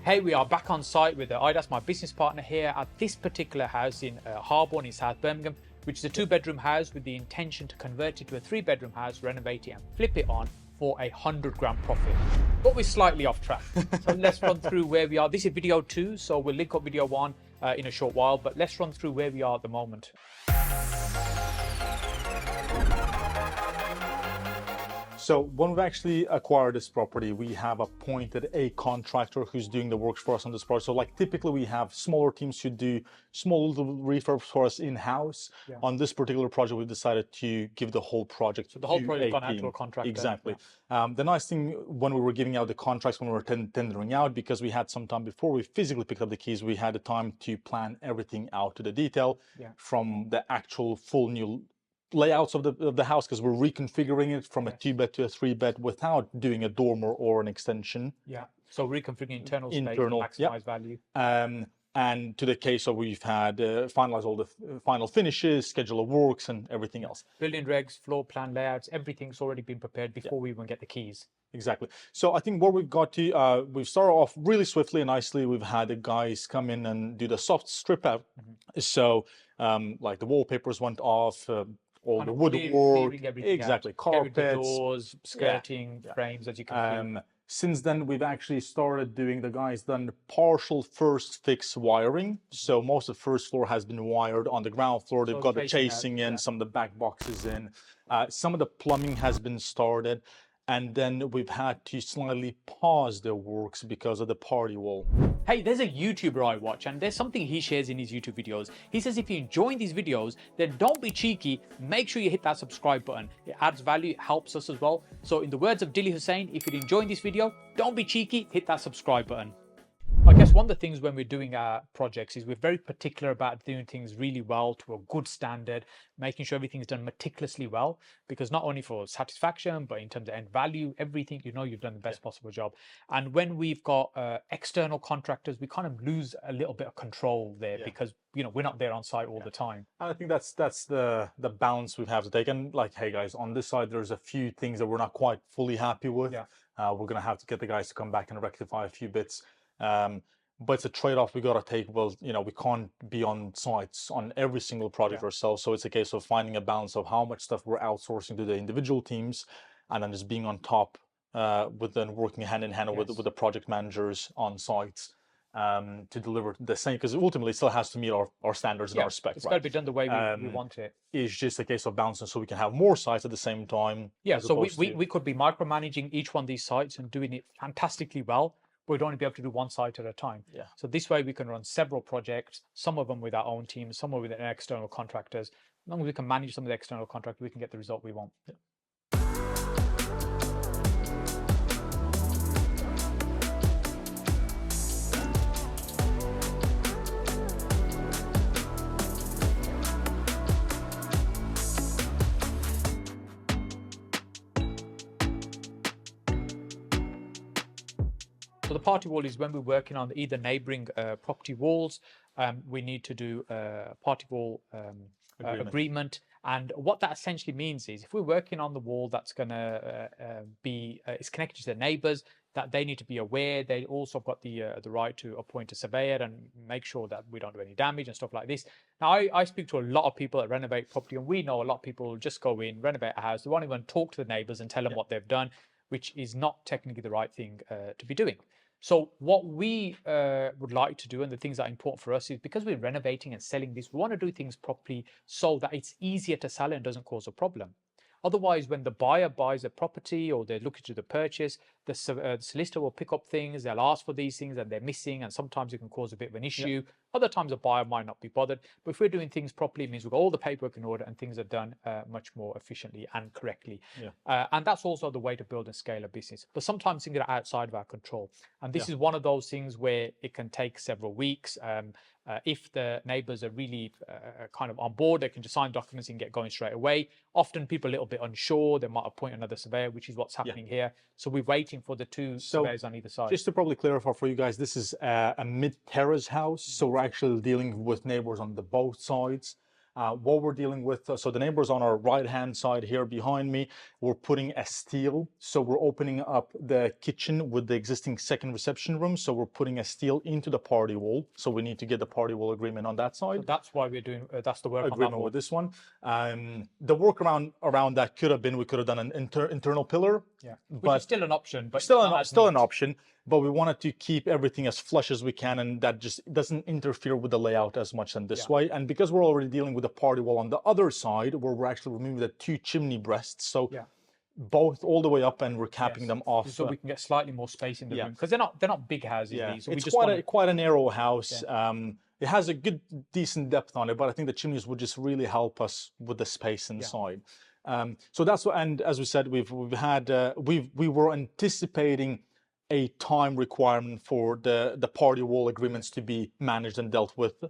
Hey, we are back on site with 𝗏𝗏𝗃, my business partner here at this particular house in Harborne in South Birmingham, which is a 2-bedroom house with the intention to convert it to a 3-bedroom house, renovate it and flip it on for a 100 grand profit. But we're slightly off track. So let's run through where we are. This is video 2, so we'll link up video 1 in a short while, but let's run through where we are at the moment. So when we've actually acquired this property, we have appointed a contractor who's doing the works for us on this project. So like typically we have smaller teams who do small little refurbs for us in-house. Yeah. On this particular project, we've decided to give the whole project so the whole project gone out to a contractor. Exactly. Yeah. The nice thing when we were giving out the contracts, when we were tendering out, because we had some time before we physically picked up the keys, we had the time to plan everything out to the detail. Yeah. From the actual full new layouts of the house, because we're reconfiguring it from a 2-bed to a 3-bed without doing a dormer or an extension. Yeah. So reconfiguring internal space to maximize value. And to the case of we've had finalized all the final finishes, schedule of works, and everything else. Building regs, floor plan layouts, everything's already been prepared before we even get the keys. Exactly. So I think what we've got to, we've started off really swiftly and nicely. We've had the guys come in and do the soft strip out. So like the wallpapers went off, all the woodwork, exactly, carpets, doors, skirting, frames, as you can see. Since then, we've actually started doing, the guys done partial first fix wiring. So most of the first floor has been wired on the ground floor. They've got the chasing in, some of the back boxes in. Some of the plumbing has been started. And then we've had to slightly pause the works because of the party wall. Hey, there's a YouTuber I watch, and there's something he shares in his YouTube videos. He says if you're enjoying these videos, then don't be cheeky. Make sure you hit that subscribe button. It adds value, it helps us as well. So in the words of Dilly Hussain, if you're enjoying this video, don't be cheeky, hit that subscribe button. I guess one of the things when we're doing our projects is we're very particular about doing things really well to a good standard, making sure everything's done meticulously well, because not only for satisfaction, but in terms of end value, everything, you know, you've done the best possible job. And when we've got external contractors, we kind of lose a little bit of control there because, you know, we're not there on site all the time. And I think that's the balance we have to take. And like, hey guys, on this side, there's a few things that we're not quite fully happy with. We're going to have to get the guys to come back and rectify a few bits. But it's a trade-off we got to take. Well, you know, we can't be on sites on every single project ourselves. So it's a case of finding a balance of how much stuff we're outsourcing to the individual teams and then just being on top with then working hand in hand with the project managers on sites to deliver the same, because ultimately it still has to meet our standards and our specs. It's got to be done the way we want it. It's just a case of balancing so we can have more sites at the same time. Yeah, so we could be micromanaging each one of these sites and doing it fantastically well. We'd only be able to do one site at a time. So this way we can run several projects, some of them with our own team, some with external contractors. As long as we can manage some of the external contractors, we can get the result we want. So the party wall is when we're working on either neighbouring property walls. We need to do a party wall agreement. And what that essentially means is if we're working on the wall that's going to is connected to the neighbours, that they need to be aware. They also have got the right to appoint a surveyor and make sure that we don't do any damage and stuff like this. Now, I speak to a lot of people that renovate property, and we know a lot of people just go in, renovate a house. They won't even talk to the neighbours and tell them what they've done, which is not technically the right thing to be doing. So what we would like to do, and the things that are important for us, is because we're renovating and selling this, we want to do things properly so that it's easier to sell and doesn't cause a problem. Otherwise, when the buyer buys a property or they're looking to the purchase, the solicitor will pick up things, they'll ask for these things and they're missing, and sometimes it can cause a bit of an issue. Other times a buyer might not be bothered. But if we're doing things properly, it means we've got all the paperwork in order and things are done much more efficiently and correctly. And that's also the way to build and scale a business. But sometimes things are outside of our control. And this is one of those things where it can take several weeks. If the neighbours are really kind of on board, they can just sign documents and get going straight away. Often people are a little bit unsure. They might appoint another surveyor, which is what's happening here. So we're waiting for the two surveyors on either side. Just to probably clarify for you guys, this is a mid-terrace house. So we're actually dealing with neighbours on both sides. What we're dealing with, so the neighbors on our right-hand side here behind me, we're putting a steel. So we're opening up the kitchen with the existing second reception room. So we're putting a steel into the party wall. So we need to get the party wall agreement on that side. So that's why we're doing, that's the work agreement on that wall. with this one. The work around that could have been, we could have done an internal pillar. Yeah, but which is still an option, but still an option. But we wanted to keep everything as flush as we can, and that just doesn't interfere with the layout as much in this way. And because we're already dealing with the party wall on the other side, where we're actually removing the 2 chimney breasts, so both all the way up, and we're capping them off, so we can get slightly more space in the room, because they're not big houses. These, so it's we just quite a narrow house. It has a good, decent depth on it, but I think the chimneys would just really help us with the space inside. So that's what, and as we said, we were anticipating a time requirement for the party wall agreements to be managed and dealt with.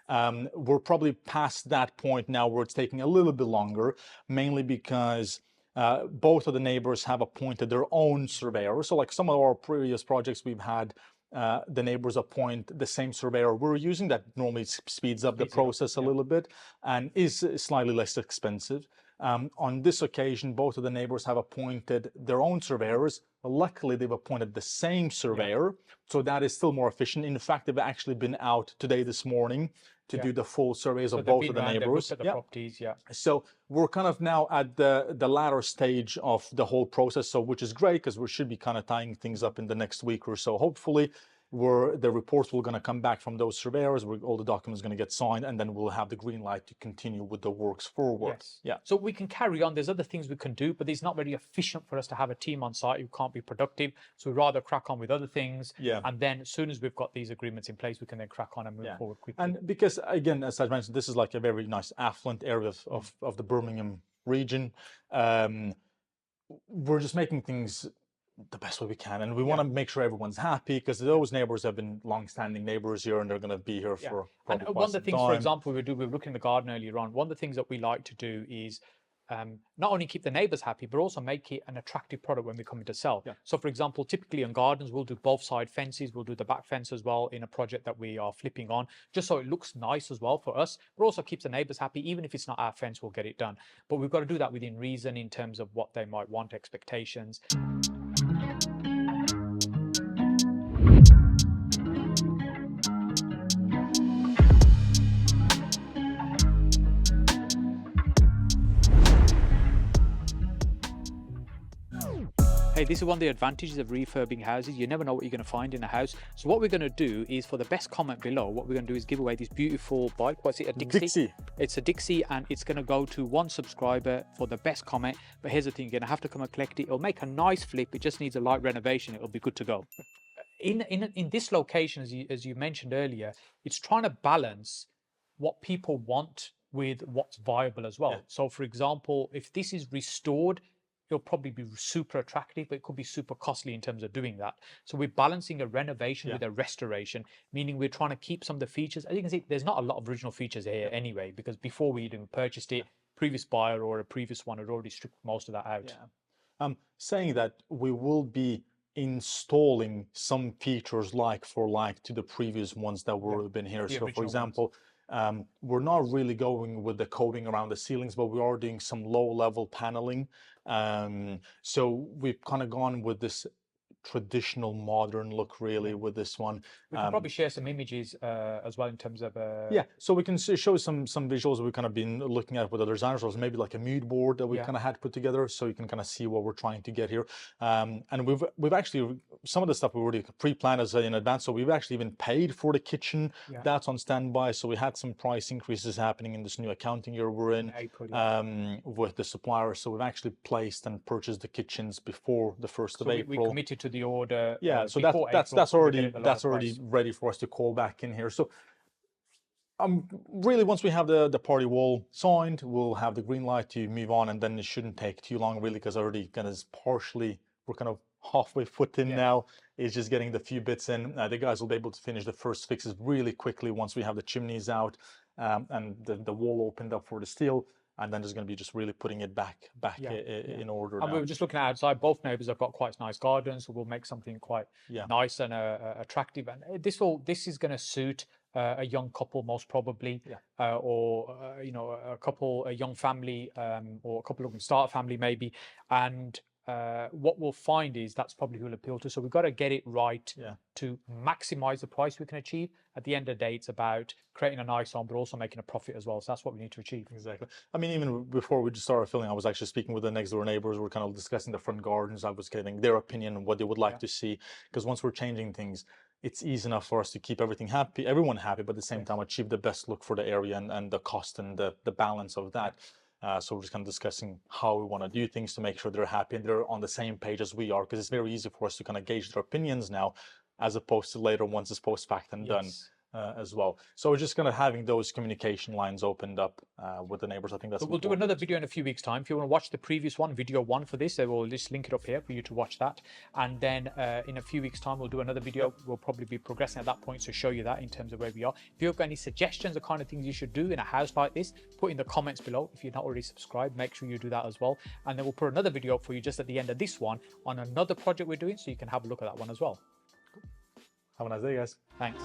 We're probably past that point now, where it's taking a little bit longer, mainly because both of the neighbors have appointed their own surveyor. So like some of our previous projects we've had, the neighbors appoint the same surveyor we're using. That normally speeds up the process a little bit and is slightly less expensive. On this occasion, both of the neighbors have appointed their own surveyors. Luckily, they've appointed the same surveyor, so that is still more efficient. In fact, they've actually been out today, this morning, to do the full surveys of both of the neighbors. At the properties, So we're kind of now at the latter stage of the whole process, so which is great, because we should be kind of tying things up in the next week or so, hopefully, where the reports will going to come back from those surveyors, where all the documents going to get signed, and then we'll have the green light to continue with the works forward. So we can carry on. There's other things we can do, but it's not very efficient for us to have a team on site who can't be productive. So we'd rather crack on with other things. And then as soon as we've got these agreements in place, we can then crack on and move forward quickly. And because, again, as I mentioned, this is like a very nice affluent area of the Birmingham region. We're just making things the best way we can, and we want to make sure everyone's happy, because those neighbors have been long-standing neighbors here, and they're going to be here for and one of the things, for example, we were looking in the garden earlier on. One of the things that we like to do is not only keep the neighbors happy, but also make it an attractive product when we come in to sell. So for example, typically in gardens, we'll do both side fences, we'll do the back fence as well in a project that we are flipping on, just so it looks nice as well for us, but also keeps the neighbors happy. Even if it's not our fence, we'll get it done. But we've got to do that within reason, in terms of what they might want, expectations. Hey, this is one of the advantages of refurbing houses. You never know what you're going to find in a house. So what we're going to do is, for the best comment below, what we're going to do is give away this beautiful bike. What's it? A 𝗓𝗍𝗓. It's a 𝗓𝗓𝗓, and it's going to go to one subscriber for the best comment. But here's the thing, you're going to have to come and collect it. It'll make a nice flip. It just needs a light renovation. It'll be good to go. In this location, as you mentioned earlier, it's trying to balance what people want with what's viable as well. So for example, if this is restored, it'll probably be super attractive, but it could be super costly in terms of doing that. So we're balancing a renovation with a restoration, meaning we're trying to keep some of the features. As you can see, there's not a lot of original features here anyway, because before we even purchased it, previous buyer or a previous one had already stripped most of that out. Saying that, we will be installing some features like for like to the previous ones that were been here. So for example, we're not really going with the coating around the ceilings, but we are doing some low-level paneling. So we've kind of gone with this traditional modern look really with this one. We can probably share some images as well in terms of so we can show some visuals we've kind of been looking at with other designers, or maybe like a mood board that we kind of had put together, so you can kind of see what we're trying to get here. And we've actually, some of the stuff we already pre-planned as in advance, so we've actually even paid for the kitchen. That's on standby. So we had some price increases happening in this new accounting year we're in with the supplier. So we've actually placed and purchased the kitchens before the 1st of April. We committed to the order. So that's already ready for us to call back in here. So really, once we have the party wall signed, we'll have the green light to move on, and then it shouldn't take too long really, because already kind of we're kind of halfway foot in now. It's just getting the few bits in. The guys will be able to finish the first fixes really quickly once we have the chimneys out and the wall opened up for the steel. And then there's going to be just really putting it back in order. And we were just looking outside. Both neighbours have got quite nice gardens, so we'll make something quite nice and attractive. And this is going to suit a young couple, most probably, Yeah. or you know, a couple, a young family, or a couple who can start a family maybe. And what we'll find is that's probably who will appeal to. So we've got to get it right to maximize the price we can achieve. At the end of the day, it's about creating a nice home, but also making a profit as well. So that's what we need to achieve. Exactly. I mean, even before we just started filming, I was actually speaking with the next door neighbors. We're kind of discussing the front gardens. I was getting their opinion on what they would like to see. Because once we're changing things, it's easy enough for us to keep everyone happy, but at the same time achieve the best look for the area and the cost and the balance of that. So we're just kind of discussing how we want to do things to make sure they're happy and they're on the same page as we are, because it's very easy for us to kind of gauge their opinions now, as opposed to later once it's post-fact and done. As well. So we're just kind of having those communication lines opened up with the neighbors. I think that's. We'll do another video in a few weeks' time. If you want to watch the previous one, video 1 for this, we'll just link it up here for you to watch that. And then in a few weeks' time, we'll do another video. We'll probably be progressing at that point to show you that in terms of where we are. If you've got any suggestions or kind of things you should do in a house like this, put in the comments below. If you're not already subscribed, make sure you do that as well. And then we'll put another video up for you just at the end of this one on another project we're doing, so you can have a look at that one as well. Have a nice day, guys. Thanks.